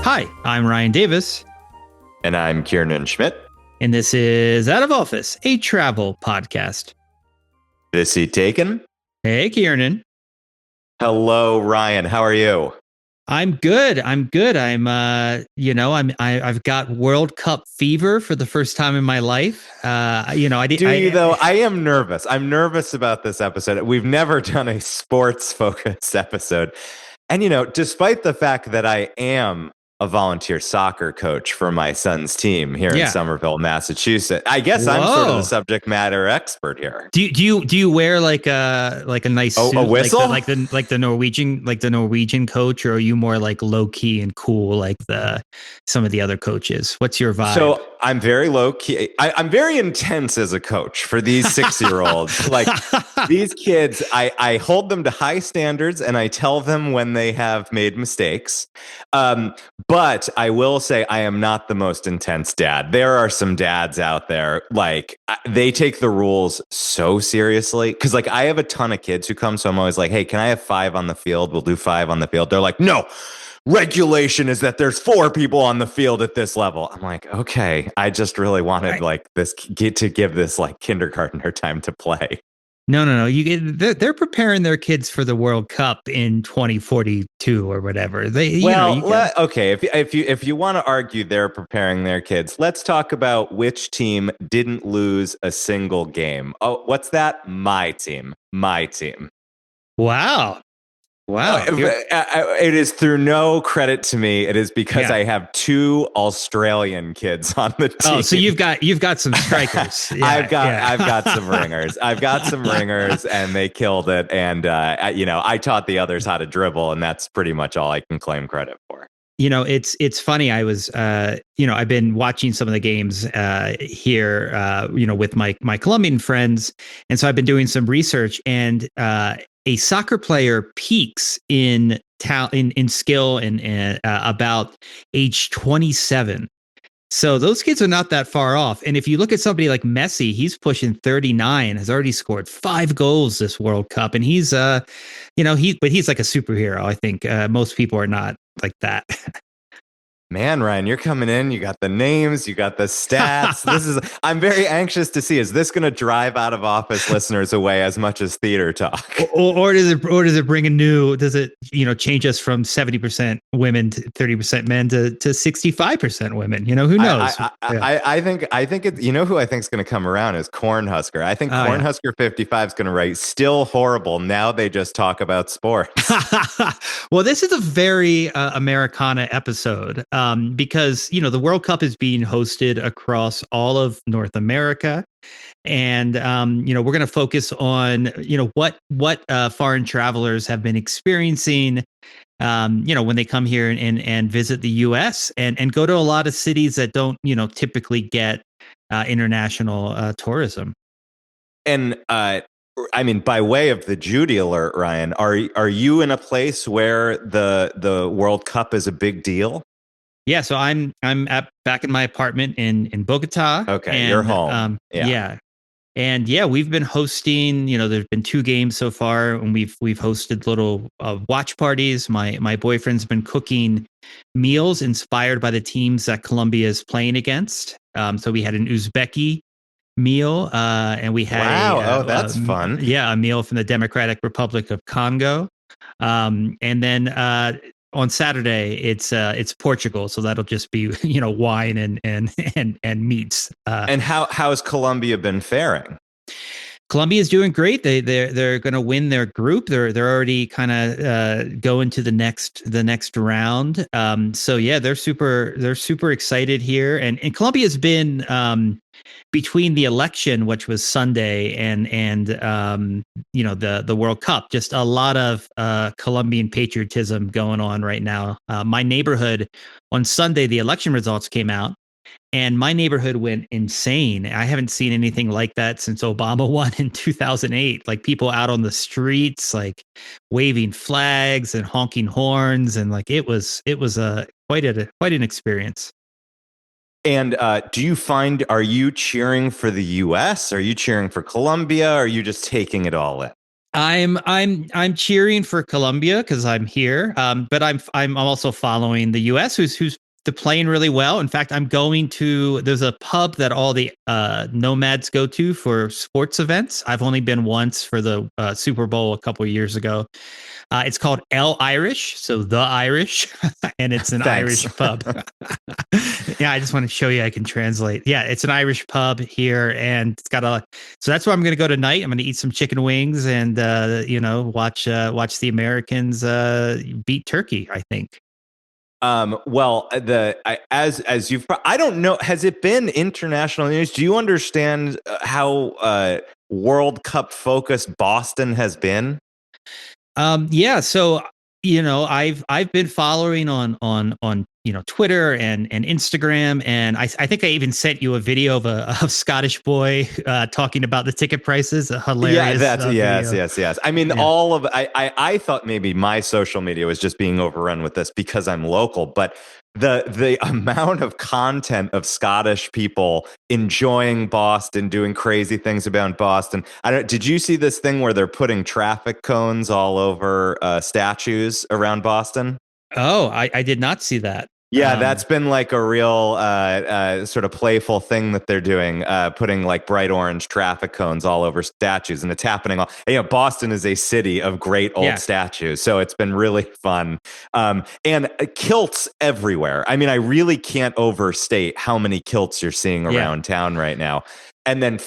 Hi, I'm Ryan Davis, And I'm Kiernan Schmidt. and this is Out of Office, a travel podcast. This seat taken. Hey, Kiernan. Hello, Ryan. How are you? I'm good. I've got World Cup fever for the first time in my life. Do you though? I am nervous. I'm nervous about this episode. We've never done a sports focused episode. And despite the fact that I am a volunteer soccer coach for my son's team here in Somerville, Massachusetts, I guess I'm sort of the subject matter expert here. Do you wear like a nice suit, a whistle, like the Norwegian coach, or are you more like low key and cool like some of the other coaches? What's your vibe? So I'm very low key. I'm very intense as a coach for these 6-year-olds. Like these kids, I hold them to high standards and I tell them when they have made mistakes. But I will say I am not the most intense dad. There are some dads out there, like they take the rules so seriously. Cause like I have a ton of kids who come. So I'm always like, hey, can I have 5 on the field? We'll do 5 on the field. They're like, no. Regulation is that there's 4 people on the field at this level. I'm like, okay, I just really wanted like this kid to give this like kindergartner time to play. No. They're preparing their kids for the World Cup in 2042 or whatever. Okay. If you want to argue they're preparing their kids, let's talk about which team didn't lose a single game. Oh, what's that? My team. Wow. It is through no credit to me. It is because I have 2 Australian kids on the team. Oh, so you've got some strikers. I've got some ringers. And they killed it. And I taught the others how to dribble, and that's pretty much all I can claim credit for. It's funny. I was, I've been watching some of the games here, with my Colombian friends, and so I've been doing some research. And a soccer player peaks in skill and about age 27. So those kids are not that far off. And if you look at somebody like Messi, he's pushing 39, has already scored 5 goals this World Cup, and he's but he's like a superhero. I think most people are not like that. Man, Ryan, you're coming in. You got the names, you got the stats. I'm very anxious to see, is this going to drive Out of Office listeners away as much as theater talk? Or does it bring does it change us from 70% women to 30% men to 65% women? Who knows? I think it, who I think is going to come around is Cornhusker. I think Cornhusker 55 is going to write still horrible. Now they just talk about sports. Well, this is a very Americana episode. Because the World Cup is being hosted across all of North America, and we're going to focus on what foreign travelers have been experiencing, when they come here and visit the U.S. and go to a lot of cities that don't typically get international tourism. And by way of the Judy alert, Ryan, are you in a place where the World Cup is a big deal? Yeah, so I'm back in my apartment in Bogota. Okay, and, you're home. And we've been hosting. There's been 2 games so far, and we've hosted little watch parties. My boyfriend's been cooking meals inspired by the teams that Colombia is playing against. So we had an Uzbeki meal, and we had that's fun. Yeah, a meal from the Democratic Republic of Congo, and then. On Saturday, it's Portugal, so that'll just be wine and meats. And how's Colombia been faring? Colombia is doing great. They're going to win their group. They're already kind of going to the next round. So yeah, they're super excited here. And Colombia's been between the election, which was Sunday, and the World Cup, just a lot of Colombian patriotism going on right now. My neighborhood on Sunday, the election results came out. And my neighborhood went insane. I haven't seen anything like that since Obama won in 2008. Like people out on the streets, like waving flags and honking horns, and like it was quite an experience. And do you find, are you cheering for the U.S.? Are you cheering for Colombia? Or are you just taking it all in? I'm cheering for Colombia because I'm here. But I'm also following the U.S. who's playing really well. In fact, I'm going to there's a pub that all the nomads go to for sports events. I've only been once for the Super Bowl a couple of years ago. It's called El Irish, so the Irish, and it's an Thanks. Irish pub. Yeah, I just want to show you I can translate. Yeah, it's an Irish pub here, and it's got a. So that's where I'm going to go tonight. I'm going to eat some chicken wings and watch the Americans beat Turkey. I think. Well, as you've, I don't know, has it been international news? Do you understand how World Cup focused Boston has been? Yeah, so I've been following on Twitter and Instagram, and I think I even sent you a video of a Scottish boy talking about the ticket prices. A Yeah, hilarious that's yes, video. yes, yes. I mean, Yeah. all of I thought maybe my social media was just being overrun with this because I'm local, but the amount of content of Scottish people enjoying Boston, doing crazy things about Boston. I don't. Did you see this thing where they're putting traffic cones all over statues around Boston? Oh, I did not see that. Yeah, that's been like a real sort of playful thing that they're doing, putting like bright orange traffic cones all over statues, and it's happening all. Boston is a city of great old Yeah, statues, so it's been really fun. And kilts everywhere. I mean, I really can't overstate how many kilts you're seeing yeah. around town right now. And then,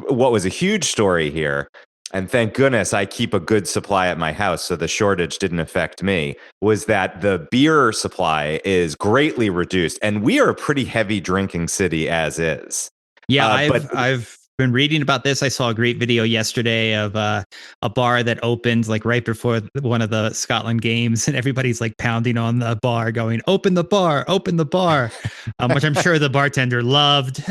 what was a huge story here, and thank goodness I keep a good supply at my house, so the shortage didn't affect me, was that the beer supply is greatly reduced, and we are a pretty heavy drinking city as is. Yeah, But I've been reading about this. I saw a great video yesterday of a bar that opened like right before one of the Scotland games, and everybody's like pounding on the bar, going, "Open the bar, open the bar," which I'm sure the bartender loved.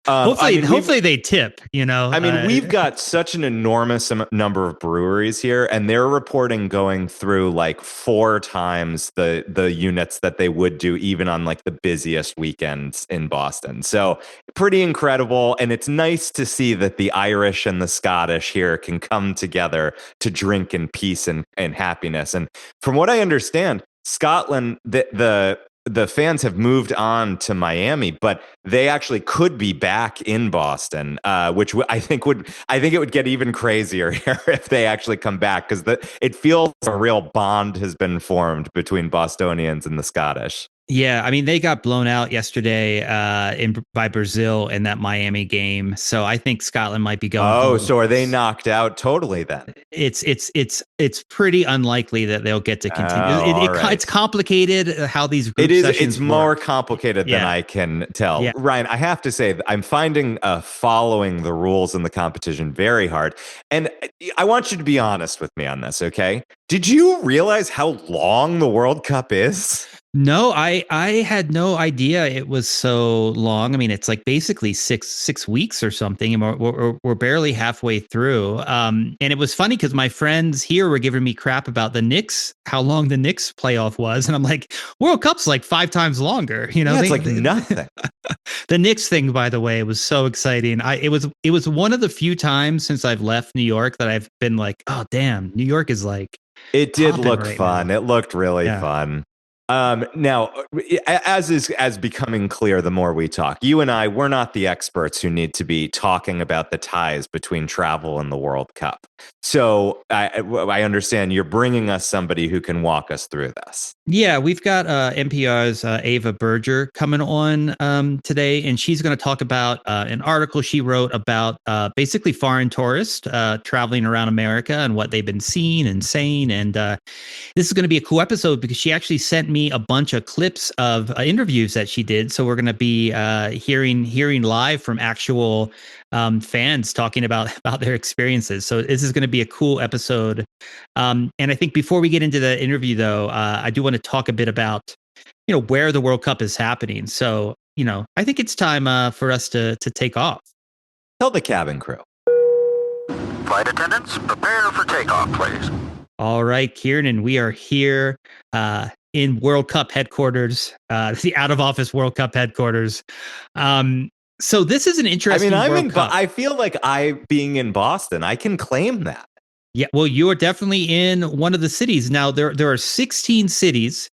I mean, Hopefully they tip. we've got such an enormous number of breweries here, and they're reporting going through like 4 times the units that they would do even on like the busiest weekends in Boston. So pretty incredible, and it's nice to see that the Irish and the Scottish here can come together to drink in peace and happiness. And from what I understand, Scotland, the fans have moved on to Miami, but they actually could be back in Boston, which I think it would get even crazier here if they actually come back, because it feels a real bond has been formed between Bostonians and the Scottish. Yeah, I mean they got blown out yesterday by Brazil in that Miami game, so I think Scotland might be going Oh, home. so are they knocked out totally then? It's pretty unlikely that they'll get to Oh, continue. all It's right. complicated how these It group is. It's sessions more work. complicated than Yeah, I can tell. yeah. Ryan, I have to say, I'm finding following the rules in the competition very hard. And I want you to be honest with me on this, okay? Did you realize how long the World Cup is? No, I had no idea it was so long. I mean, it's like basically six weeks or something, and we're barely halfway through. And it was funny because my friends here were giving me crap about the Knicks, how long the Knicks playoff was, and I'm like, World Cup's like 5 times longer. Yeah, it's like nothing. The Knicks thing, by the way, was so exciting. It was one of the few times since I've left New York that I've been like, oh damn, New York is like It did popping look right now. fun. It looked really Yeah. fun. Now, as becoming clear, the more we talk, you and we're not the experts who need to be talking about the ties between travel and the World Cup. So I understand you're bringing us somebody who can walk us through this. Yeah, we've got NPR's Ava Berger coming on today, and she's going to talk about an article she wrote about basically foreign tourists traveling around America and what they've been seeing and saying. And this is going to be a cool episode because she actually sent me a bunch of clips of interviews that she did. So we're going to be hearing live from actual fans talking about their experiences. So this is going to be a cool episode. And I think before we get into the interview, though, I do want to talk a bit about where the World Cup is happening. So I think it's time for us to take off. Tell the cabin crew. Flight attendants, prepare for takeoff, please. All right, Kieran, we are here in World Cup headquarters, the out of office World Cup headquarters. So this is an I mean, interesting World Cup. I feel like being in Boston, I can claim that. Yeah, well, you are definitely in one of the cities. Now there are 16 cities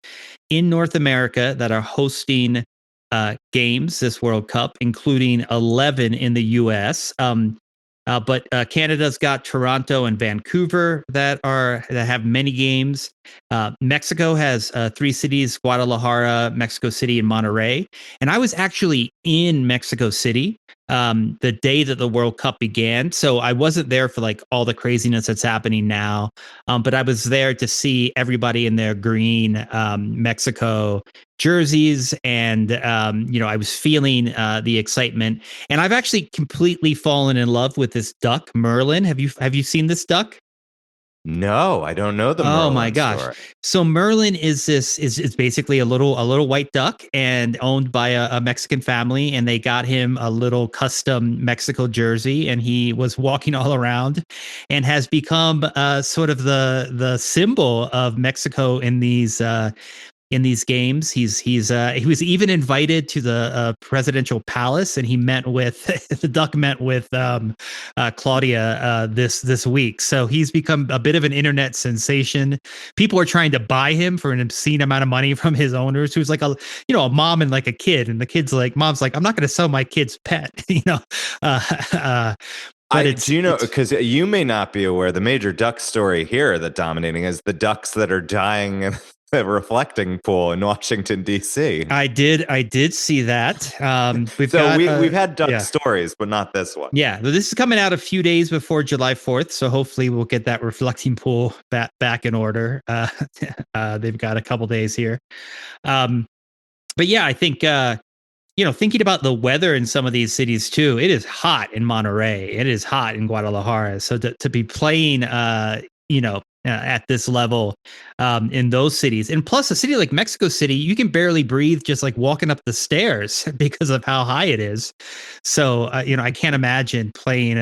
in North America that are hosting games this World Cup, including 11 in the U.S. But Canada's got Toronto and Vancouver that have many games. Mexico has 3 cities: Guadalajara, Mexico City, and Monterrey. And I was actually in Mexico City the day that the World Cup began, so I wasn't there for like all the craziness that's happening now. But I was there to see everybody in their green Mexico jerseys, and I was feeling the excitement. And I've actually completely fallen in love with this duck, Merlin. Have you seen this duck? No, I don't know the Oh my Merlin gosh. story. So Merlin is basically a little white duck, and owned by a Mexican family, and they got him a little custom Mexico jersey, and he was walking all around and has become sort of the symbol of Mexico in these games. He was even invited to the presidential palace, and he met with the duck met with Claudia this week. So he's become a bit of an internet sensation. People are trying to buy him for an obscene amount of money from his owners, who's like a mom and like a kid, and the kid's like, mom's like, I'm not going to sell my kid's pet, Uh, uh, but Do you know, because you may not be aware, the major duck story here that dominating is the ducks that are dying in the reflecting pool in Washington, D.C. I did see that. We've had duck stories, but not this one. Yeah, this is coming out a few days before July 4th, so hopefully we'll get that reflecting pool back in order. They've got a couple days here. But yeah, I think thinking about the weather in some of these cities too, it is hot in Monterrey. It is hot in Guadalajara. So to be playing, at this level in those cities, and plus a city like Mexico City, you can barely breathe just like walking up the stairs because of how high it is. So I can't imagine playing,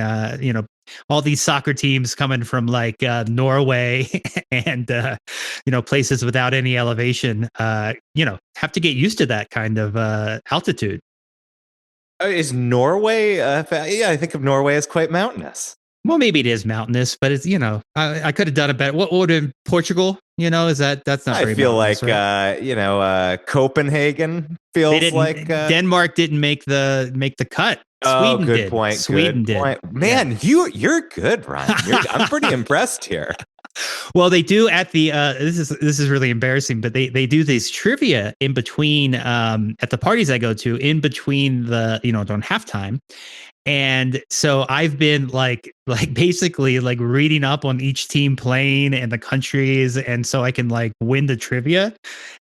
all these soccer teams coming from like Norway and places without any elevation. Have to get used to that kind of altitude. Is Norway? Yeah, I think of Norway as quite mountainous. Well, maybe it is mountainous, but it's I could have done it better. What would in Portugal? That's not. I feel like right? Copenhagen feels like Denmark didn't make the cut. Sweden good did. point. Sweden good did. Point. Man, you're good, Ryan. I'm pretty impressed here. Well, they do at the this is really embarrassing, but they do these trivia in between at the parties I go to, in between the during halftime. And so I've been like basically like reading up on each team playing and the countries, and so I can like win the trivia.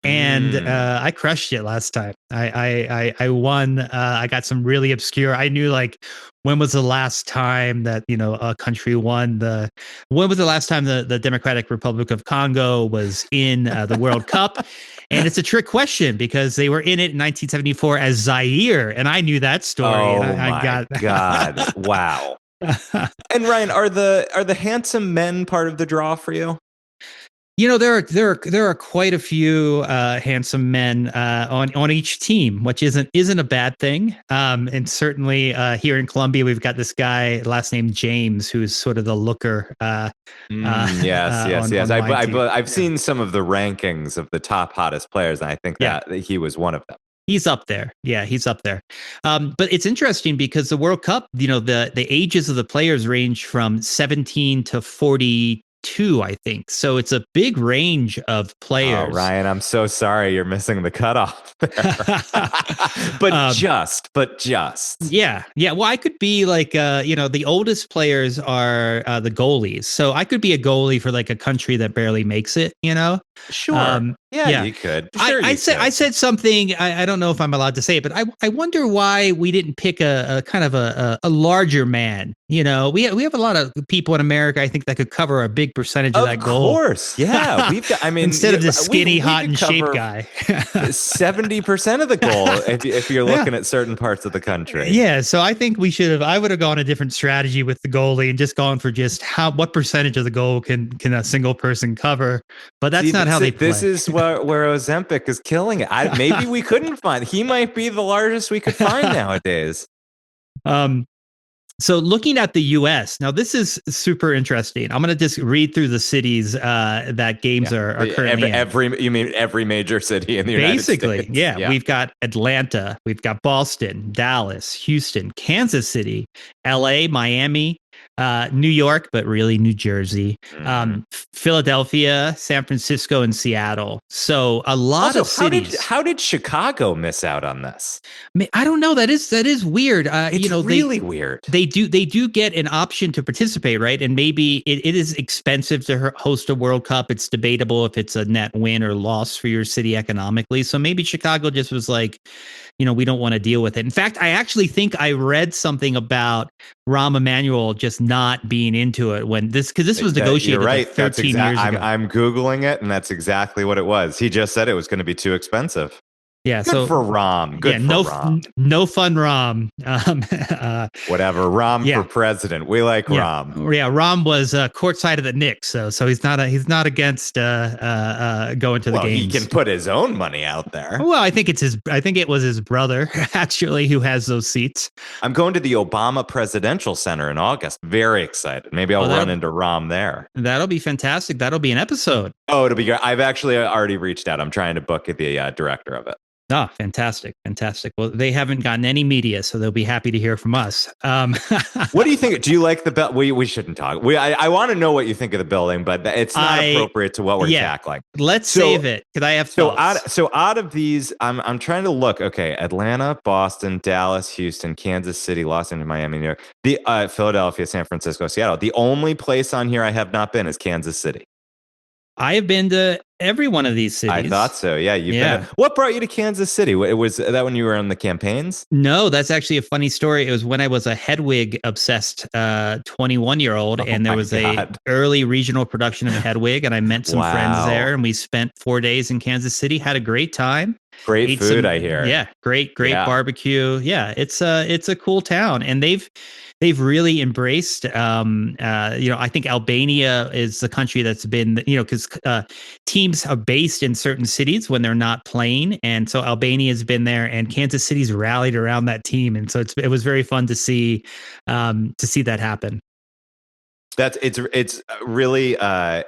And I crushed it last time. I won. I got some really obscure. I knew like when was the last time that a country won the. When was the last time the Democratic Republic of Congo was in the World Cup? And it's a trick question because they were in it in 1974 as Zaire, and I knew that story. Oh and I my got God! Wow. And Ryan, are the handsome men part of the draw for you? There are quite a few handsome men on each team, which isn't a bad thing. And certainly here in Colombia, we've got this guy, last name James, who's sort of the looker. Yes. I've seen some of the rankings of the top hottest players, and I think that he was one of them. He's up there. Yeah, he's up there. But it's interesting because the World Cup, the ages of the players range from 17 to 42, I think. So it's a big range of players. Oh, Ryan, I'm so sorry you're missing the cutoff there. but just. Yeah. Well, I could be like, the oldest players are the goalies. So I could be a goalie for like a country that barely makes it, Sure. You could. Sure, I said something. I don't know if I'm allowed to say it, but I wonder why we didn't pick a kind of a larger man. We have a lot of people in America, I think, that could cover a big percentage of that goal. Of course, yeah. We've got. I mean, instead of the skinny, hot and shape guy, 70% of the goal if you're looking at certain parts of the country. Yeah, so I think I would have gone a different strategy with the goalie and just gone for just what percentage of the goal can a single person cover. But that's not how they play. This is where Ozempic is killing it. Maybe we couldn't find. He might be the largest we could find nowadays. Um, so looking at the U.S. now, this is super interesting. I'm going to just read through the cities that games are currently in. You mean every major city in the United Basically, States? yeah, we've got Atlanta, we've got Boston, Dallas, Houston, Kansas City, L.A., Miami, New York, but really New Jersey, Philadelphia, San Francisco, and Seattle. So a lot Also, of cities. How did Chicago miss out on this? I don't know. That is weird. It's really weird. They do get an option to participate, right? And maybe it is expensive to host a World Cup. It's debatable if it's a net win or loss for your city economically. So maybe Chicago just was like, we don't want to deal with it. In fact, I actually think I read something about Rahm Emanuel just not being into it because this was negotiated You're right. like 13 years ago. I'm Googling it, and that's exactly what it was. He just said it was going to be too expensive. Yeah, Good for Rahm. Good for Rahm. No fun, Rahm. Whatever. Rahm for president. We like Rahm. Yeah, Rahm was courtside of the Knicks, so he's not against going to the games. He can put his own money out there. Well, I think it was his brother actually who has those seats. I'm going to the Obama Presidential Center in August. Very excited. Maybe I'll run into Rahm there. That'll be fantastic. That'll be an episode. Oh, it'll be great. I've actually already reached out. I'm trying to book the director of it. Oh, fantastic. Fantastic. Well, they haven't gotten any media, so they'll be happy to hear from us. What do you think? Do you like the building? We shouldn't talk. I want to know what you think of the building, but it's not appropriate to what we're tackling. Let's save it. Because I have thoughts. Out of these, I'm trying to look. Okay, Atlanta, Boston, Dallas, Houston, Kansas City, Los Angeles, Miami, New York, the Philadelphia, San Francisco, Seattle. The only place on here I have not been is Kansas City. I have been to every one of these cities. I thought so. Yeah, been. What brought you to Kansas City? Was that when you were on the campaigns? No, that's actually a funny story. It was when I was a Hedwig obsessed 21-year-old, and there was a early regional production of Hedwig, and I met some friends there, and we spent 4 days in Kansas City. Had a great time. Great food, I hear. Yeah, great barbecue. Yeah, it's a cool town, and they've really embraced. I think Albania is the country that's been, because teams are based in certain cities when they're not playing, and so Albania has been there, and Kansas City's rallied around that team, and so it was very fun to see that happen. It's really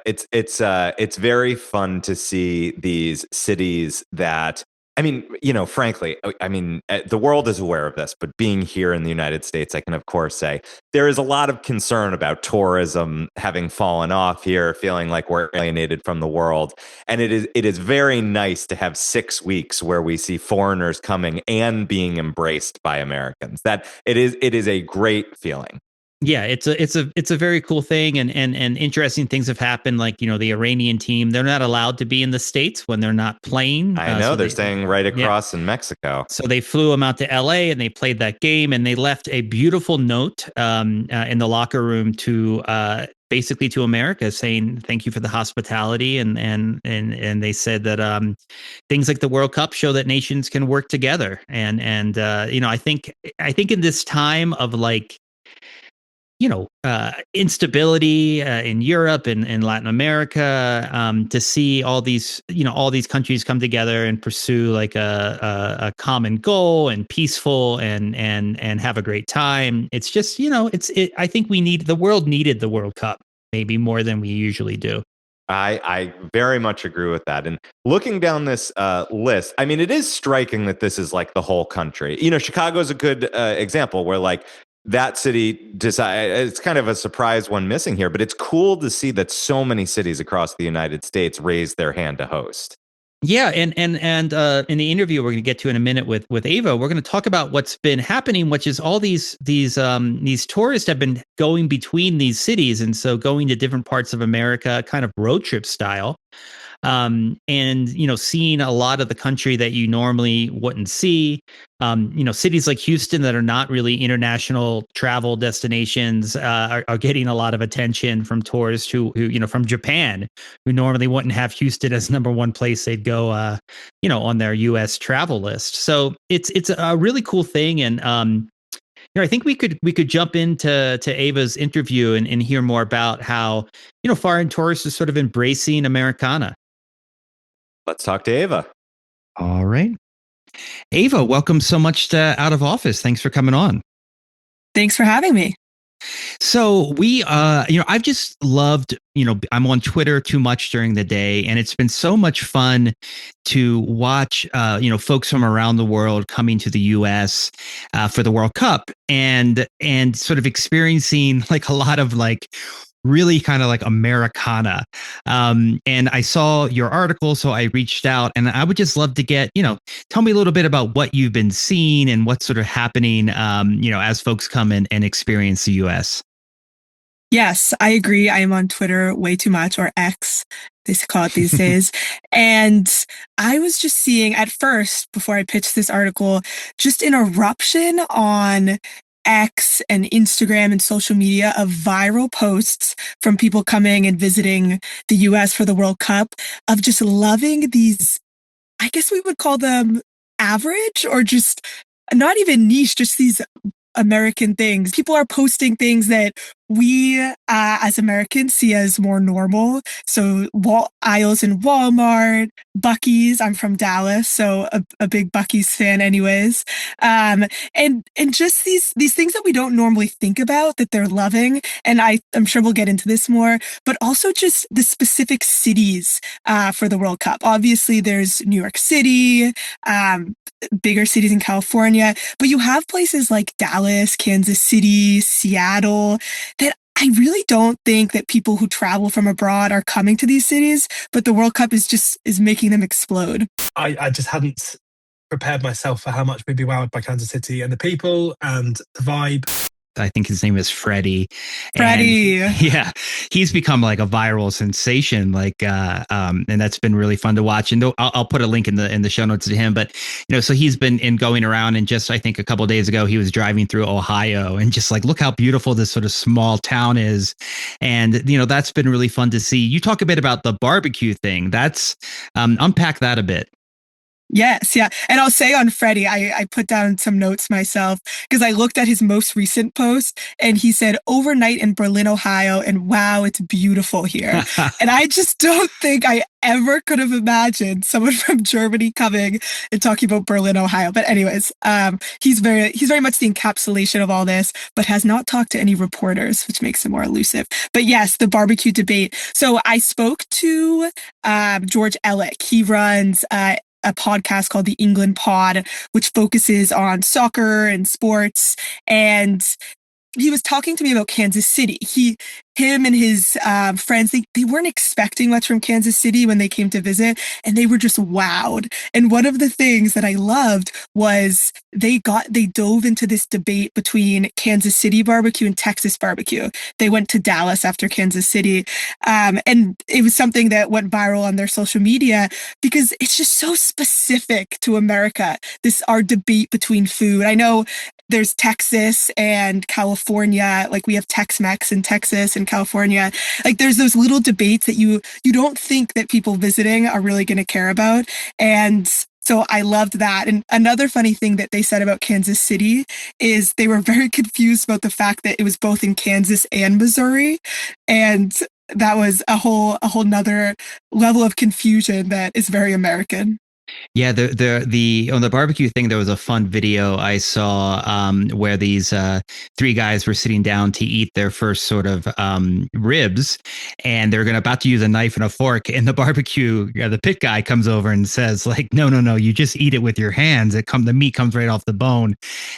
it's very fun to see these cities that, I mean, frankly, the world is aware of this, but being here in the United States, I can, of course, say there is a lot of concern about tourism having fallen off here, feeling like we're alienated from the world. And it is very nice to have 6 weeks where we see foreigners coming and being embraced by Americans. That it is a great feeling. Yeah, it's a very cool thing, and interesting things have happened. Like, the Iranian team, they're not allowed to be in the States when they're not playing. I know, so they're staying right across in Mexico. So they flew them out to LA, and they played that game, and they left a beautiful note in the locker room to basically to America, saying thank you for the hospitality, and they said that things like the World Cup show that nations can work together, and I think in this time of like, instability in Europe and in Latin America, to see all these countries come together and pursue like a common goal and peaceful and have a great time. It's just, I think the world needed the World Cup maybe more than we usually do. I very much agree with that. And looking down this list, I mean, it is striking that this is like the whole country. Chicago is a good example where like, that city it's kind of a surprise one missing here, but it's cool to see that so many cities across the United States raise their hand to host. Yeah, and in the interview we're going to get to in a minute with Ava, we're going to talk about what's been happening, which is all these tourists have been going between these cities, and so going to different parts of America, kind of road trip style. And seeing a lot of the country that you normally wouldn't see. Cities like Houston that are not really international travel destinations are getting a lot of attention from tourists who from Japan, who normally wouldn't have Houston as number one place they'd go on their U.S. travel list. So it's a really cool thing, and I think we could jump into Ava's interview and hear more about how foreign tourists are sort of embracing Americana. Let's talk to Ava. All right. Ava, welcome so much to Out of Office. Thanks for coming on. Thanks for having me. So I've just loved, I'm on Twitter too much during the day, and it's been so much fun to watch, folks from around the world coming to the U.S. For the World Cup and sort of experiencing like a lot of like really kind of like Americana. And I saw your article, so I reached out, and I would just love to get, tell me a little bit about what you've been seeing and what's sort of happening, as folks come in and experience the U.S. Yes, I agree. I am on Twitter way too much, or X, they call it these days. And I was just seeing at first, before I pitched this article, just an eruption on X and Instagram and social media of viral posts from people coming and visiting the US for the World Cup of just loving these, I guess we would call them average or just not even niche, just these American things. People are posting things that we as Americans see as more normal. So aisles in Walmart, Buc-ee's. I'm from Dallas, so a big Buc-ee's fan anyways. And just these things that we don't normally think about that they're loving. And I'm sure we'll get into this more, but also just the specific cities for the World Cup. Obviously, there's New York City, bigger cities in California, but you have places like Dallas, Kansas City, Seattle, that I really don't think that people who travel from abroad are coming to these cities, but the World Cup is making them explode. I just hadn't prepared myself for how much we'd be wowed by Kansas City and the people and the vibe. I think his name is Freddie. Freddie. And, yeah, he's become like a viral sensation. And that's been really fun to watch. And I'll put a link in the show notes to him. But so he's been going around, and just I think a couple of days ago he was driving through Ohio, and just like look how beautiful this sort of small town is, and that's been really fun to see. You talk a bit about the barbecue thing. That's unpack that a bit. Yes, yeah. And I'll say on Freddie, I put down some notes myself because I looked at his most recent post and he said overnight in Berlin, Ohio, and wow, it's beautiful here. And I just don't think I ever could have imagined someone from Germany coming and talking about Berlin, Ohio. But anyways, he's very much the encapsulation of all this, but has not talked to any reporters, which makes him more elusive. But yes, the barbecue debate. So I spoke to George Ellick. He runs a podcast called the England Pod, which focuses on soccer and sports. And he was talking to me about Kansas City. Him and his friends, they weren't expecting much from Kansas City when they came to visit, and they were just wowed. And one of the things that I loved was they dove into this debate between Kansas City barbecue and Texas barbecue. They went to Dallas after Kansas City, and it was something that went viral on their social media because it's just so specific to America. Our debate between food. I know there's Texas and California, like we have Tex-Mex in Texas and California. Like there's those little debates that you don't think that people visiting are really going to care about. And so I loved that. And another funny thing that they said about Kansas City is they were very confused about the fact that it was both in Kansas and Missouri. And that was a whole nother level of confusion that is very American. Yeah, the on the barbecue thing, there was a fun video I saw where these three guys were sitting down to eat their first sort of ribs, and they're about to use a knife and a fork. And the the pit guy comes over and says, like, no, you just eat it with your hands. The meat comes right off the bone,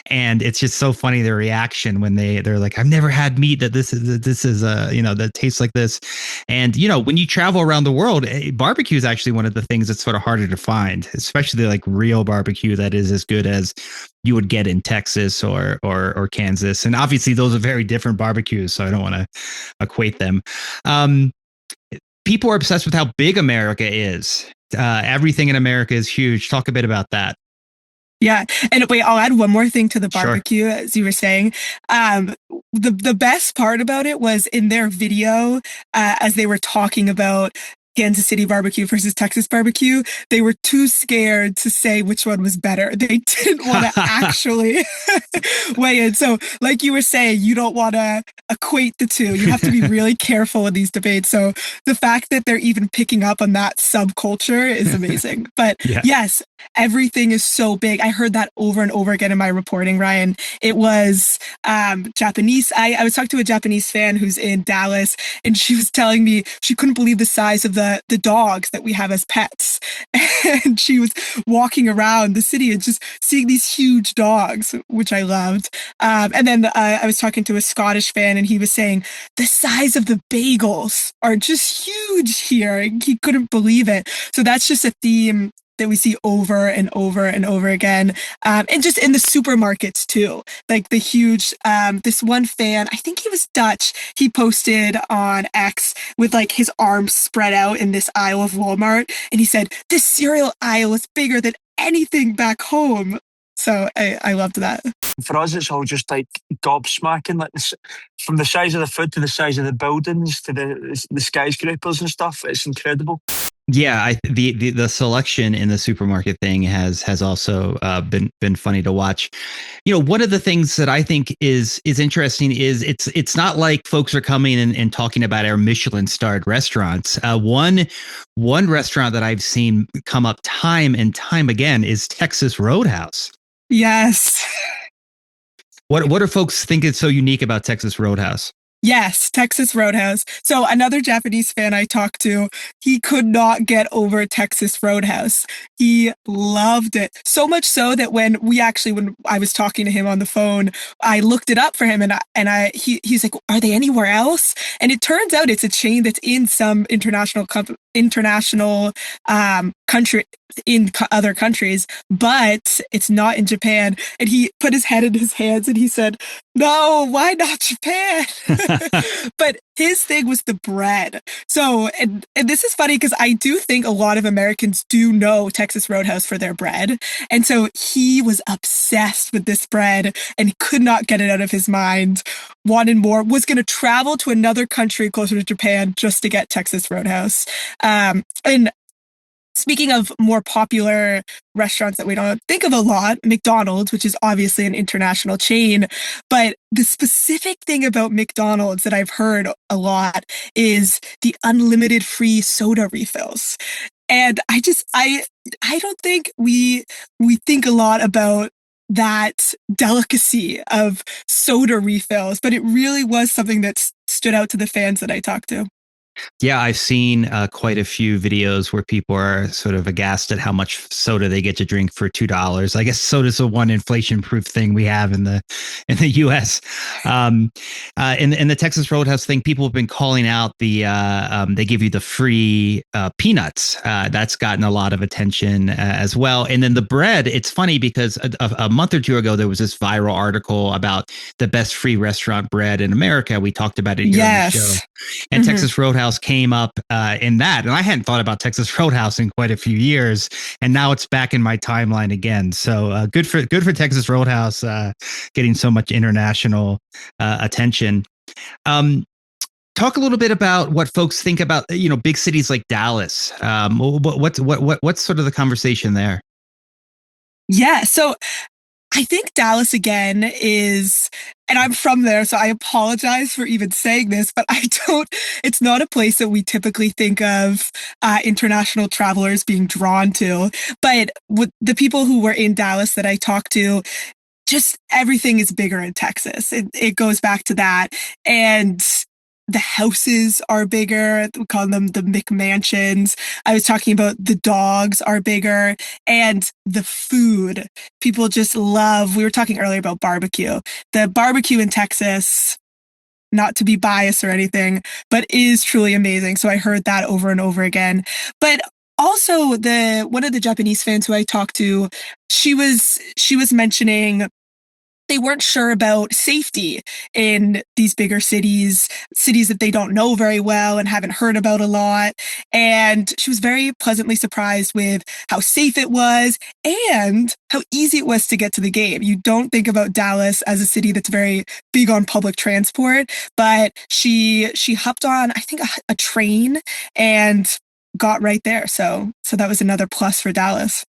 and it's just so funny their reaction when they're like, I've never had meat that that tastes like this. And when you travel around the world, barbecue is actually one of the things that's sort of harder to find, especially like real barbecue that is as good as you would get in Texas or Kansas. And obviously those are very different barbecues, so I don't want to equate them. People are obsessed with how big America is. Everything in America is huge. Talk a bit about that. Yeah. And wait, I'll add one more thing to the barbecue, Sure. as you were saying. The best part about it was in their video, as they were talking about Kansas City barbecue versus Texas barbecue, they were too scared to say which one was better. They didn't want to actually weigh in. So, like you were saying, you don't want to equate the two. You have to be really careful in these debates. So, the fact that they're even picking up on that subculture is amazing. But Yeah. yes, everything is so big. I heard that over and over again in my reporting, Ryan. It was Japanese. I was talking to a Japanese fan who's in Dallas, and she was telling me she couldn't believe the size of the dogs that we have as pets. And she was walking around the city and just seeing these huge dogs, which I loved. And then I was talking to a Scottish fan, and he was saying the size of the bagels are just huge here. He couldn't believe it. So that's just a theme that we see over and over and over again. And just in the supermarkets too, like the huge, this one fan, I think he was Dutch, he posted on X with like his arms spread out in this aisle of Walmart. And he said, this cereal aisle is bigger than anything back home. So I loved that. For us, it's all just like gobsmacking, like from the size of the food to the size of the buildings to the skyscrapers and stuff. It's incredible. Yeah, the selection in the supermarket thing has also been funny to watch. You know, one of the things that I think is interesting is it's not like folks are coming and talking about our Michelin starred restaurants. One restaurant that I've seen come up time and time again is Texas Roadhouse. Yes. What are folks think is so unique about Texas Roadhouse? Yes, Texas Roadhouse. So another Japanese fan I talked to, he could not get over Texas Roadhouse. He loved it. So much so that when I was talking to him on the phone, I looked it up for him, and he's like, are they anywhere else? And it turns out it's a chain that's in some international country in other countries, but it's not in Japan. And he put his head in his hands and he said, no, why not Japan? But his thing was the bread. So, and this is funny because I do think a lot of Americans do know Texas Roadhouse for their bread. And so he was obsessed with this bread and could not get it out of his mind, wanted more, was going to travel to another country closer to Japan just to get Texas Roadhouse. And speaking of more popular restaurants that we don't think of a lot, McDonald's, which is obviously an international chain, but the specific thing about McDonald's that I've heard a lot is the unlimited free soda refills. And I don't think we think a lot about that delicacy of soda refills, but it really was something that stood out to the fans that I talked to. Yeah, I've seen quite a few videos where people are sort of aghast at how much soda they get to drink for $2. I guess soda's the one inflation-proof thing we have in the U.S. In the Texas Roadhouse thing, people have been calling out they give you the free peanuts. That's gotten a lot of attention as well. And then the bread, it's funny because a month or two ago there was this viral article about the best free restaurant bread in America. We talked about it here on the show, and Texas Roadhouse came up in that, and I hadn't thought about Texas Roadhouse in quite a few years, and now it's back in my timeline again. So good for Texas Roadhouse getting so much international attention. Talk a little bit about what folks think about big cities like Dallas. What's sort of the conversation there? Yeah, so I think Dallas again is, and I'm from there, so I apologize for even saying this, but it's not a place that we typically think of international travelers being drawn to. But with the people who were in Dallas that I talked to, just everything is bigger in Texas. It goes back to that. And the houses are bigger. We call them the McMansions. I was talking about the dogs are bigger, and the food. People just love, we were talking earlier about barbecue. The barbecue in Texas, not to be biased or anything, but is truly amazing. So I heard that over and over again. But also one of the Japanese fans who I talked to, she was mentioning they weren't sure about safety in these bigger cities that they don't know very well and haven't heard about a lot. And she was very pleasantly surprised with how safe it was and how easy it was to get to the game. You don't think about Dallas as a city that's very big on public transport, but she hopped on, I think, a train, and got right there. So that was another plus for Dallas.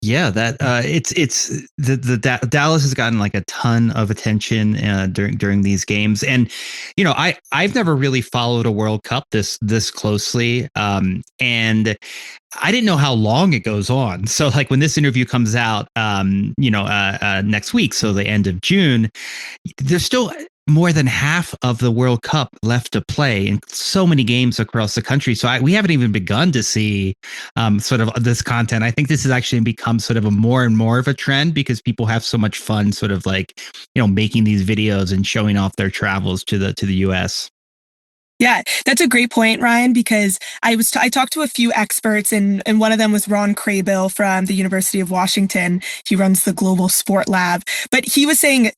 Yeah, that it's Dallas has gotten like a ton of attention during these games, and I've never really followed a World Cup this closely, and I didn't know how long it goes on. So like when this interview comes out, next week, so the end of June, there's still more than half of the World Cup left to play in so many games across the country. So we haven't even begun to see sort of this content. I think this has actually become sort of a more and more of a trend because people have so much fun sort of like, making these videos and showing off their travels to the US. Yeah, that's a great point, Ryan, because I talked to a few experts and one of them was Ron Craybill from the University of Washington. He runs the Global Sport Lab, but he was saying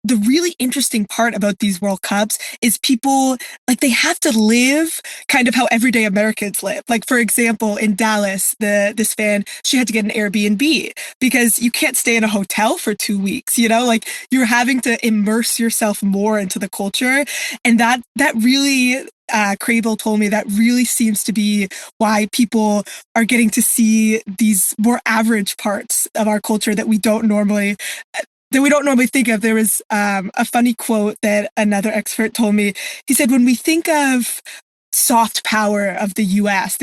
the really interesting part about these World Cups is people, like, they have to live kind of how everyday Americans live. Like, for example, in Dallas, this fan, she had to get an Airbnb because you can't stay in a hotel for 2 weeks, like you're having to immerse yourself more into the culture. And that really, Crable told me that really seems to be why people are getting to see these more average parts of our culture that we don't normally think of. There was a funny quote that another expert told me. He said, when we think of soft power of the US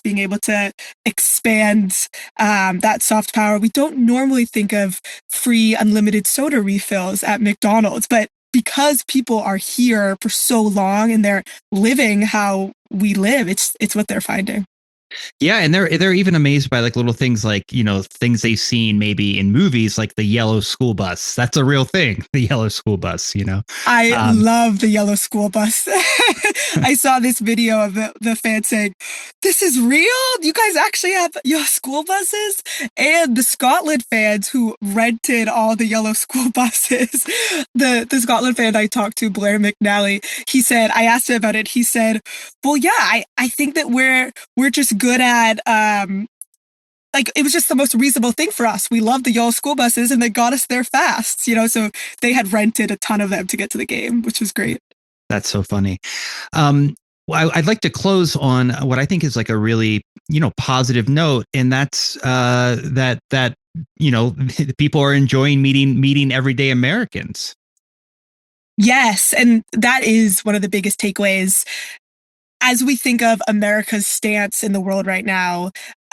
being able to expand that soft power, we don't normally think of free unlimited soda refills at McDonald's. But because people are here for so long and they're living how we live, it's what they're finding. Yeah, and they're even amazed by like little things like, things they've seen maybe in movies like the yellow school bus. That's a real thing, the yellow school bus, I love the yellow school bus. I saw this video of the fan saying, "This is real? You guys actually have your school buses?" And the Scotland fans who rented all the yellow school buses. The Scotland fan I talked to, Blair McNally, he said, I asked him about it. He said, "Well, yeah, I think that we're just good at like, it was just the most reasonable thing for us. We loved the yellow school buses and they got us there fast, so they had rented a ton of them to get to the game, which was great." That's so funny. Well, I'd like to close on what I think is like a really, positive note, and that's that people are enjoying meeting everyday Americans. Yes, and that is one of the biggest takeaways. As we think of America's stance in the world right now,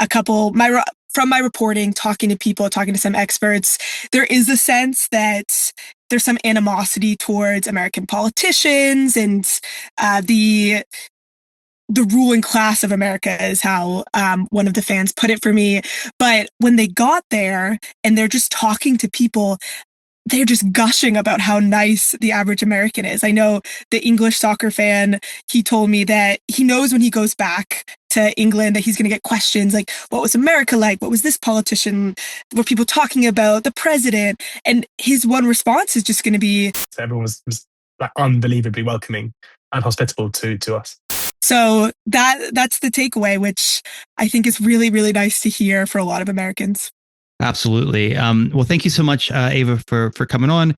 from my reporting, talking to people, talking to some experts, there is a sense that there's some animosity towards American politicians and the ruling class of America is how one of the fans put it for me. But when they got there and they're just talking to people, they're just gushing about how nice the average American is. I know the English soccer fan, he told me that he knows when he goes back to England that he's going to get questions like, what was America like? What was this politician? What people talking about? The president? And his one response is just going to be... So everyone was like unbelievably welcoming and hospitable to us. So that's the takeaway, which I think is really, really nice to hear for a lot of Americans. Absolutely. Well, thank you so much, Ava, for coming on.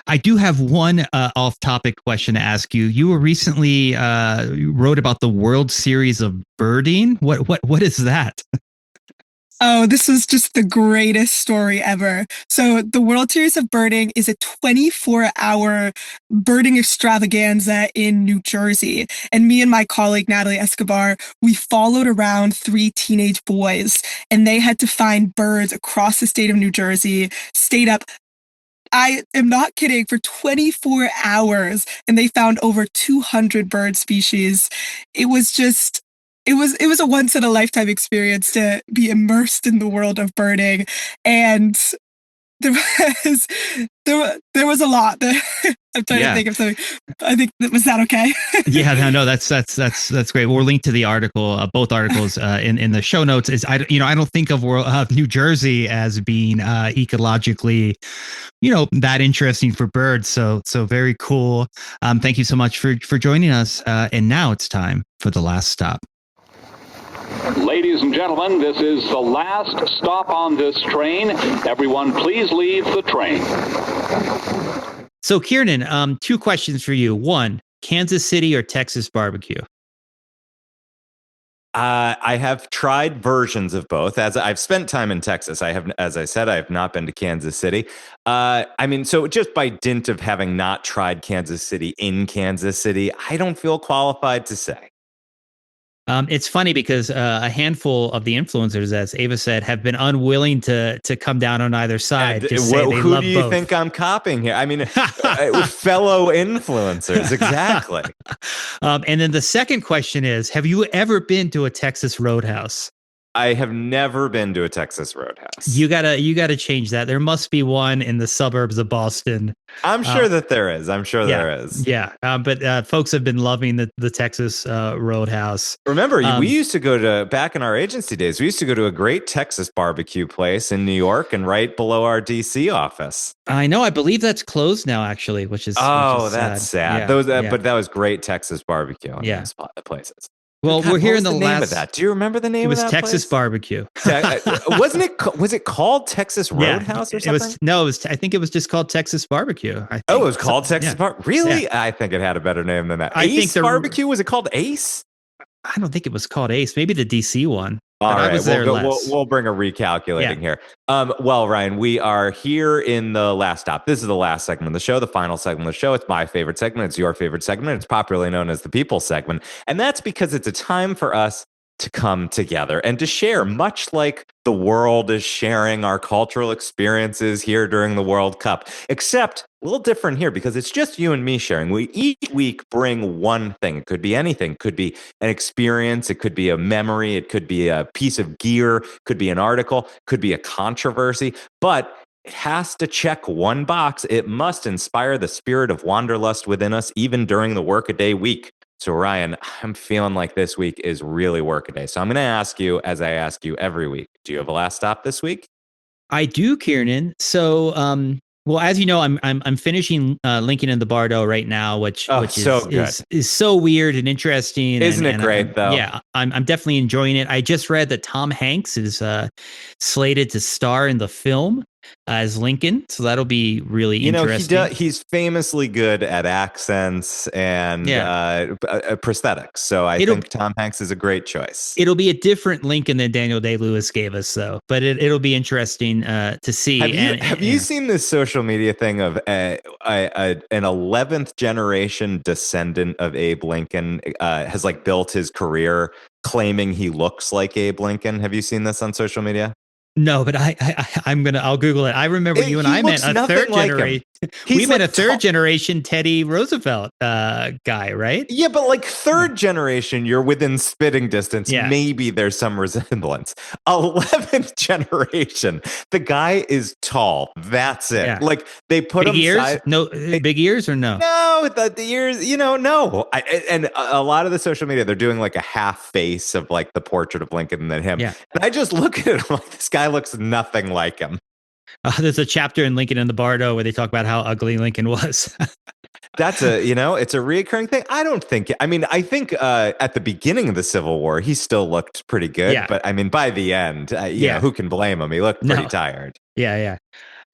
I do have one off-topic question to ask you. You were recently wrote about the World Series of Birding. What is that? Oh, this was just the greatest story ever. So the World Series of Birding is a 24-hour birding extravaganza in New Jersey. And me and my colleague, Natalie Escobar, we followed around 3 teenage boys, and they had to find birds across the state of New Jersey, stayed up, I am not kidding, for 24 hours, and they found over 200 bird species. It was just... It was a once in a lifetime experience to be immersed in the world of birding, and there was a lot. I'm trying to think of something. I think was that okay? Yeah, no, that's great. We'll link to the article, both articles in the show notes. I don't think of New Jersey as being ecologically, that interesting for birds. So very cool. Thank you so much for joining us. And now it's time for the last stop. Ladies and gentlemen, this is the last stop on this train. Everyone, please leave the train. So, Kiernan, 2 questions for you. 1, Kansas City or Texas barbecue? I have tried versions of both. As I've spent time in Texas, I have, as I said, I have not been to Kansas City. I mean, so just by dint of having not tried Kansas City in Kansas City, I don't feel qualified to say. It's funny because a handful of the influencers, as Ava said, have been unwilling to come down on either side. And Just say they who love do you both. think I'm copying here? I mean, fellow influencers, exactly. And then the second question is: have you ever been to a Texas Roadhouse? I have never been to a Texas Roadhouse. You gotta change that. There must be one in the suburbs of Boston. I'm sure that there is. I'm sure there is. Yeah. But folks have been loving the Texas Roadhouse. Remember, we used to go to, back in our agency days, we used to go to a great Texas barbecue place in New York and right below our DC office. I know. I believe that's closed now, actually, which is that's sad. Yeah. But that was great Texas barbecue in Yeah. those places. Well, God, we're here what in was the name last. of that. Do you remember the name? It was of that Texas place? Barbecue. Wasn't it? Was it called Texas Roadhouse or something? It was. I think it was just called Texas Barbecue. I think. Oh, it was called Texas Barbecue. Really? Yeah. I think it had a better name than that. I think Barbecue. Was it called Ace? I don't think it was called Ace. Maybe the DC one. All right, I was there less. We'll bring a recalculating here. Well, Ryan, we are here in the last stop. This is the last segment of the show, the final segment of the show. It's my favorite segment. It's your favorite segment. It's popularly known as the People segment. And that's because it's a time for us to come together and to share, much like the world is sharing our cultural experiences here during the World Cup, except a little different here because it's just you and me sharing. We each week bring one thing. It could be anything. It could be an experience. It could be a memory. It could be a piece of gear. It could be an article. It could be a controversy. But it has to check one box. It must inspire the spirit of wanderlust within us, even during the workaday week. So, Ryan, I'm feeling like this week is really workaday. So I'm going to ask you, as I ask you every week, do you have a last stop this week? I do, Kiernan. So, well, as you know, I'm finishing Lincoln in the Bardo right now, which is so weird and interesting. Isn't it great though? Yeah, I'm definitely enjoying it. I just read that Tom Hanks is slated to star in the film as Lincoln, so that'll be really interesting. He's famously good at accents and prosthetics, so I think Tom Hanks is a great choice. It'll be a different Lincoln than Daniel Day-Lewis gave us, though, but it'll be interesting to see. Have you seen this social media thing of an 11th generation descendant of Abe Lincoln has like built his career claiming he looks like Abe Lincoln? Have you seen this on social media? No, but I'll Google it. I remember you and I met a third generation. We met a third generation Teddy Roosevelt guy, right? Yeah, but like third generation, you're within spitting distance. Yeah. Maybe there's some resemblance. 11th generation, the guy is tall. That's it. Yeah. Like they put big him ears. No big ears or no? No, the ears. No. And a lot of the social media, they're doing like a half face of like the portrait of Lincoln and then him. Yeah. And I just look at it like this guy looks nothing like him. There's a chapter in Lincoln in the Bardo where they talk about how ugly Lincoln was. That's it's a reoccurring thing. I think at the beginning of the Civil War, he still looked pretty good. Yeah. But I mean, by the end, who can blame him? He looked pretty tired. Yeah.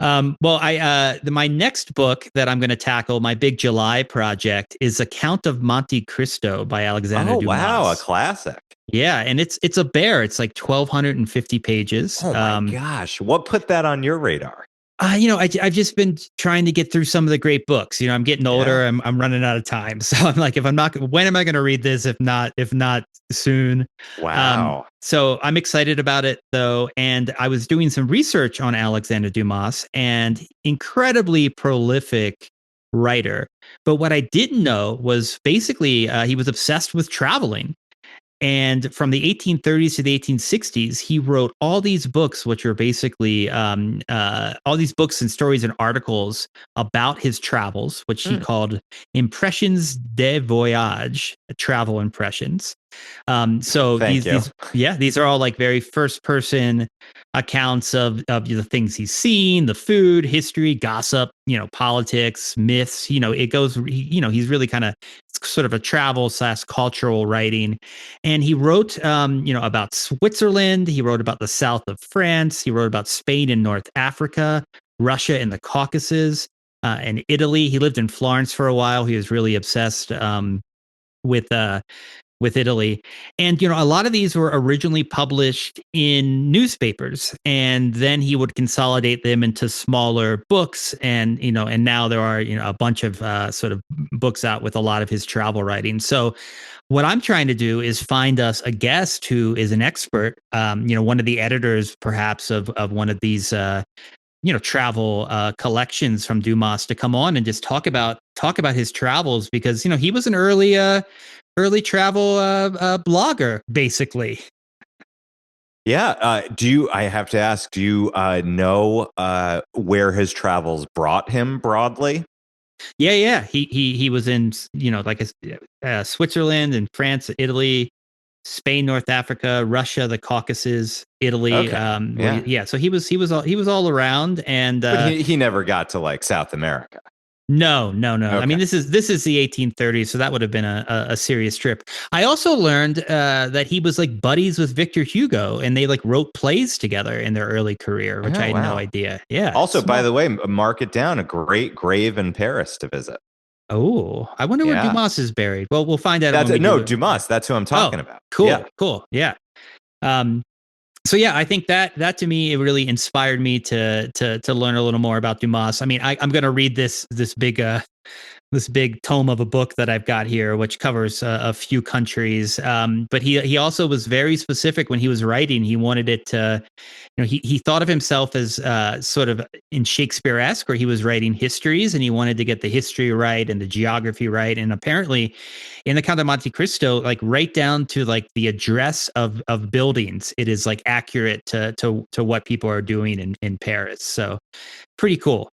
Well, my next book that I'm going to tackle, my big July project, is A Count of Monte Cristo by Alexander Dumas. Oh, wow, a classic. Yeah, and it's a bear. It's like 1,250 pages. Oh my gosh, what put that on your radar? I've just been trying to get through some of the great books. I'm getting older. Yeah. I'm running out of time. So I'm like, when am I going to read this? If not soon. Wow. So I'm excited about it though. And I was doing some research on Alexander Dumas, and incredibly prolific writer. But what I didn't know was basically he was obsessed with traveling. And from the 1830s to the 1860s, he wrote all these books, which are basically all these books and stories and articles about his travels, which he called Impressions de Voyage, travel impressions. So these are all like very first person accounts of the things he's seen, the food, history, gossip, politics, myths. It goes. He's really kind of sort of a travel / cultural writing. And he wrote, about Switzerland. He wrote about the south of France. He wrote about Spain and North Africa, Russia and the Caucasus, and Italy. He lived in Florence for a while. He was really obsessed with with Italy. And, a lot of these were originally published in newspapers, and then he would consolidate them into smaller books. And, and now there are, a bunch of sort of books out with a lot of his travel writing. So what I'm trying to do is find us a guest who is an expert, one of the editors perhaps of one of these, travel collections from Dumas, to come on and just talk about his travels, because he was an early travel blogger, basically. Yeah. I have to ask, do you know where his travels brought him broadly? Yeah. He was in, like Switzerland and France, Italy, Spain, North Africa, Russia, the Caucasus, Italy. Okay. Yeah. So he was all around, and But he never got to like South America. No. Okay. I mean, this is the 1830s, so that would have been a serious trip. I also learned that he was like buddies with Victor Hugo, and they like wrote plays together in their early career, which I had no idea. Yeah. Also, by the way, mark it down, a great grave in Paris to visit. Oh, I wonder where Dumas is buried. Well, we'll find out. Dumas. That's who I'm talking about. Cool. Yeah. So yeah, I think that to me, it really inspired me to learn a little more about Dumas. I mean, I'm going to read this big tome of a book that I've got here, which covers a few countries. But he also was very specific when he was writing. He wanted it to, he thought of himself as sort of in Shakespeare-esque, where he was writing histories, and he wanted to get the history right and the geography right. And apparently in the Count of Monte Cristo, like right down to like the address of buildings, it is like accurate to what people are doing in Paris. So pretty cool.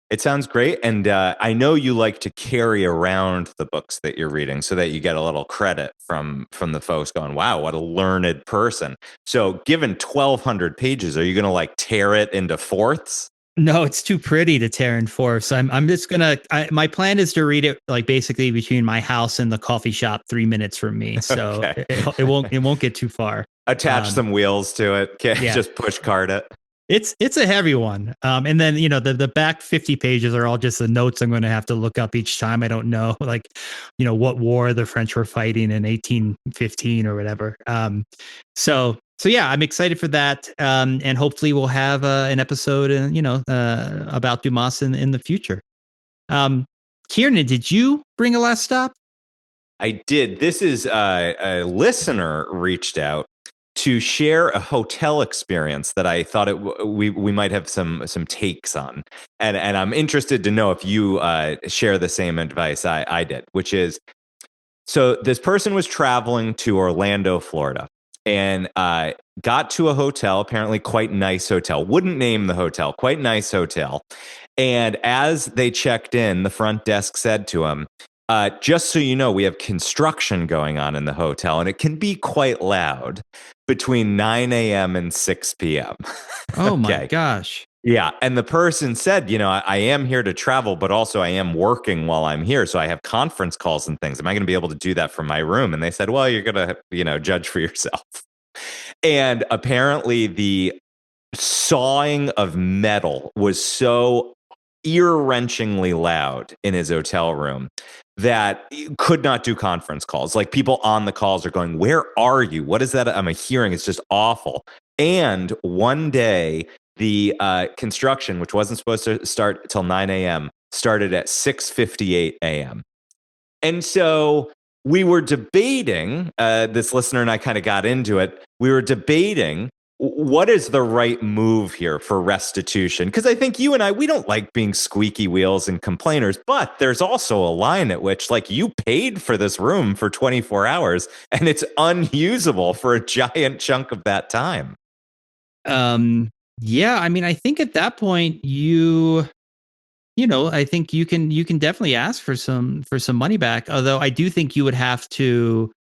It sounds great. And I know you like to carry around the books that you're reading so that you get a little credit from the folks going, wow, what a learned person. So given 1,200 pages, are you going to like tear it into fourths? No, it's too pretty to tear in fourths. I'm just my plan is to read it like basically between my house and the coffee shop, 3 minutes from me. So Okay. it won't get too far. Attach some wheels to it. Can't just push cart it. It's a heavy one. And then, the back 50 pages are all just the notes I'm going to have to look up each time. I don't know, like, what war the French were fighting in 1815 or whatever. So yeah, I'm excited for that. And hopefully we'll have an episode, about Dumas in the future. Kieran, did you bring a last stop? I did. This is a listener reached out to share a hotel experience that I thought we might have some takes on, and I'm interested to know if you share the same advice I did, which is, so this person was traveling to Orlando, Florida, and got to a hotel, apparently quite nice hotel. Wouldn't name the hotel, quite nice hotel. And as they checked in, the front desk said to him, just so you know, we have construction going on in the hotel, and it can be quite loud between 9 a.m. and 6 p.m. Oh, my gosh. Yeah. And the person said, I am here to travel, but also I am working while I'm here. So I have conference calls and things. Am I going to be able to do that from my room? And they said, well, you're going to, judge for yourself. And apparently the sawing of metal was so ear-wrenchingly loud in his hotel room that you could not do conference calls. Like, people on the calls are going, where are you? What is that I'm hearing? It's just awful. And one day, the construction, which wasn't supposed to start till 9 a.m., started at 6:58 a.m. And so we were debating, this listener and I kind of got into it. We were debating, what is the right move here for restitution? Because I think you and I, we don't like being squeaky wheels and complainers, but there's also a line at which, like, you paid for this room for 24 hours and it's unusable for a giant chunk of that time. Yeah, I mean, I think at that point I think you can definitely ask for some money back. Although I do think you would have to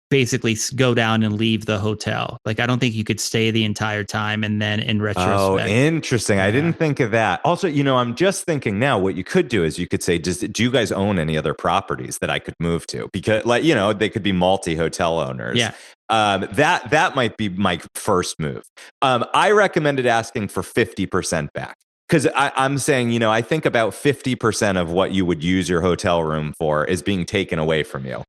basically go down and leave the hotel. Like, I don't think you could stay the entire time. And then in retrospect. Oh, interesting. Yeah. I didn't think of that. Also, I'm just thinking now, what you could do is you could say, do you guys own any other properties that I could move to? Because, like, they could be multi-hotel owners. Yeah. That might be my first move. I recommended asking for 50% back. because I'm saying, I think about 50% of what you would use your hotel room for is being taken away from you.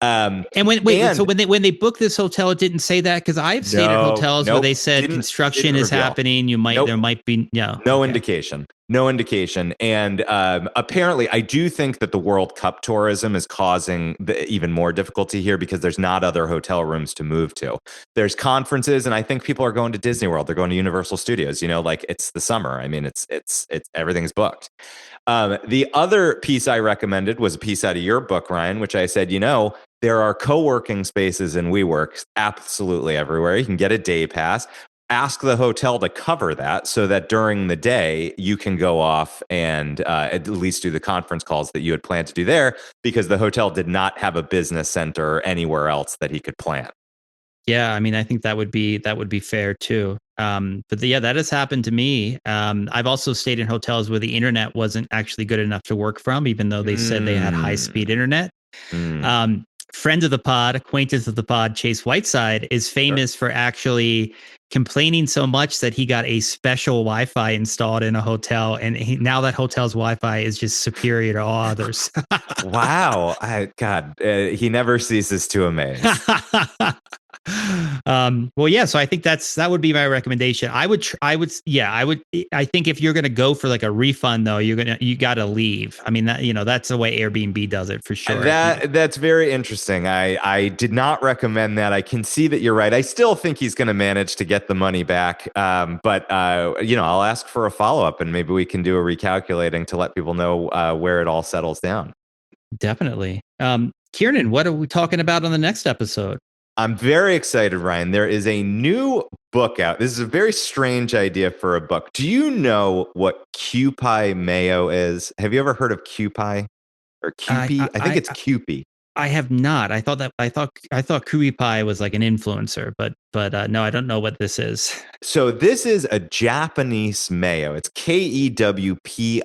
And so when they booked this hotel, it didn't say that, because I've stayed at hotels where they said construction is happening. There might be no indication. No indication. And apparently, I do think that the World Cup tourism is causing even more difficulty here, because there's not other hotel rooms to move to. There's conferences, and I think people are going to Disney World. They're going to Universal Studios. Like it's the summer. I mean, it's everything's booked. The other piece I recommended was a piece out of your book, Ryan, which I said, there are co-working spaces in WeWork absolutely everywhere. You can get a day pass. Ask the hotel to cover that, so that during the day you can go off and at least do the conference calls that you had planned to do there, because the hotel did not have a business center anywhere else that he could plan. Yeah, I mean, I think that would be fair too. But that has happened to me. I've also stayed in hotels where the internet wasn't actually good enough to work from, even though they said they had high-speed internet. Friend of the pod, acquaintance of the pod, Chase Whiteside, is famous for actually complaining so much that he got a special Wi-Fi installed in a hotel, and now that hotel's Wi-Fi is just superior to all others. Wow. God, he never ceases to amaze. So I think that would be my recommendation. I think if you're going to go for like a refund though, you got to leave. I mean, that's the way Airbnb does it for sure. That's very interesting. I did not recommend that. I can see that you're right. I still think he's going to manage to get the money back. But I'll ask for a follow-up, and maybe we can do a recalculating to let people know where it all settles down. Definitely. Kieran, what are we talking about on the next episode? I'm very excited, Ryan. There is a new book out. This is a very strange idea for a book. Do you know what Kewpie mayo is? Have you ever heard of Kewpie or Kewpie? I think it's Kewpie. I have not. I thought Kewpie was like an influencer, but no, I don't know what this is. So this is a Japanese mayo. It's Kewpie,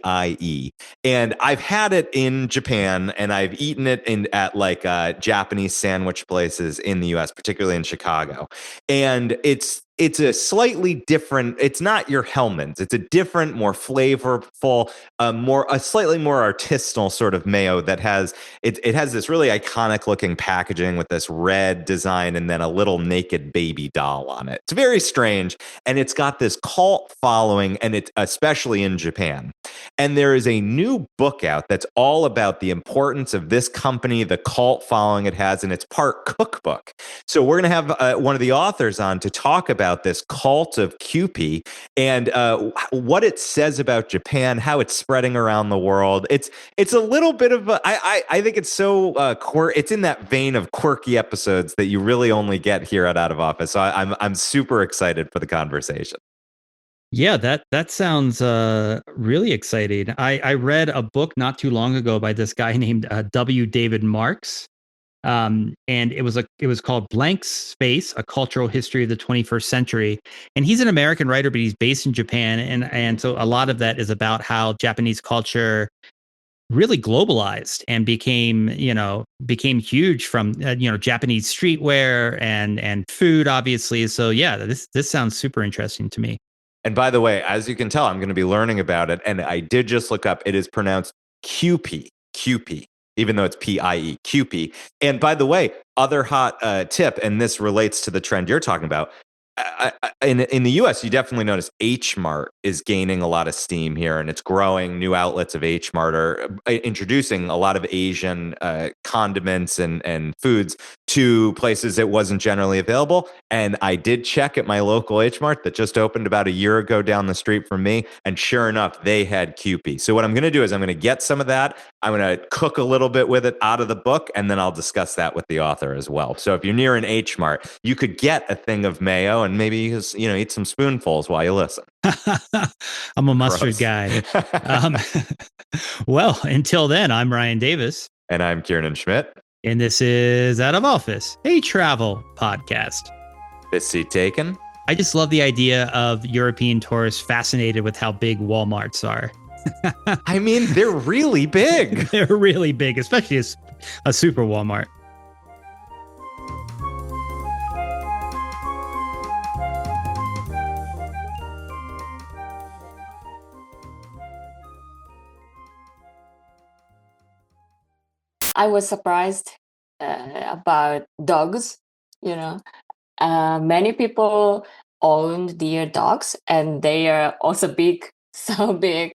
and I've had it in Japan, and I've eaten it at like Japanese sandwich places in the U.S., particularly in Chicago. And it's a slightly different. It's not your Hellmann's. It's a different, more flavorful, a slightly more artisanal sort of mayo that has it has this really iconic looking packaging with this red design and then a little naked baby doll on it. It's very strange, and it's got this cult following, and it's especially in Japan. And there is a new book out that's all about the importance of this company, the cult following it has, and it's part cookbook. So we're going to have one of the authors on to talk about this cult of Kewpie and what it says about Japan, how it's spreading around the world. It's a little bit of I think it's so it's in that vein of quirky episodes that you really only get here at Out of Office. So I'm super excited for the conversation. Yeah, that sounds really exciting. I read a book not too long ago by this guy named W. David Marks. And it was called Blank Space: A Cultural History of the 21st Century. And he's an American writer, but he's based in Japan, and so a lot of that is about how Japanese culture really globalized and became huge from Japanese streetwear and food, obviously. So yeah, this sounds super interesting to me. And by the way, as you can tell, I'm going to be learning about it, and I did just look up. It is pronounced Kewpie, even though it's P-I-E, Kewpie. And by the way, other hot tip, and this relates to the trend you're talking about. In the US, you definitely notice H Mart is gaining a lot of steam here, and it's growing. New outlets of H Mart are introducing a lot of Asian condiments and foods to places it wasn't generally available. And I did check at my local H Mart that just opened about a year ago down the street from me, and sure enough, they had Kewpie. So what I'm going to do is I'm going to get some of that. I'm going to cook a little bit with it out of the book, and then I'll discuss that with the author as well. So if you're near an H Mart, you could get a thing of mayo and maybe eat some spoonfuls while you listen. I'm a mustard guy. Well, until then, I'm Ryan Davis. And I'm Kieran Schmidt. And this is Out of Office, a travel podcast. This seat taken. I just love the idea of European tourists fascinated with how big Walmarts are. I mean, they're really big. They're really big, especially a super Walmart. I was surprised about dogs. You know, many people own their dogs, and they are also big, so big.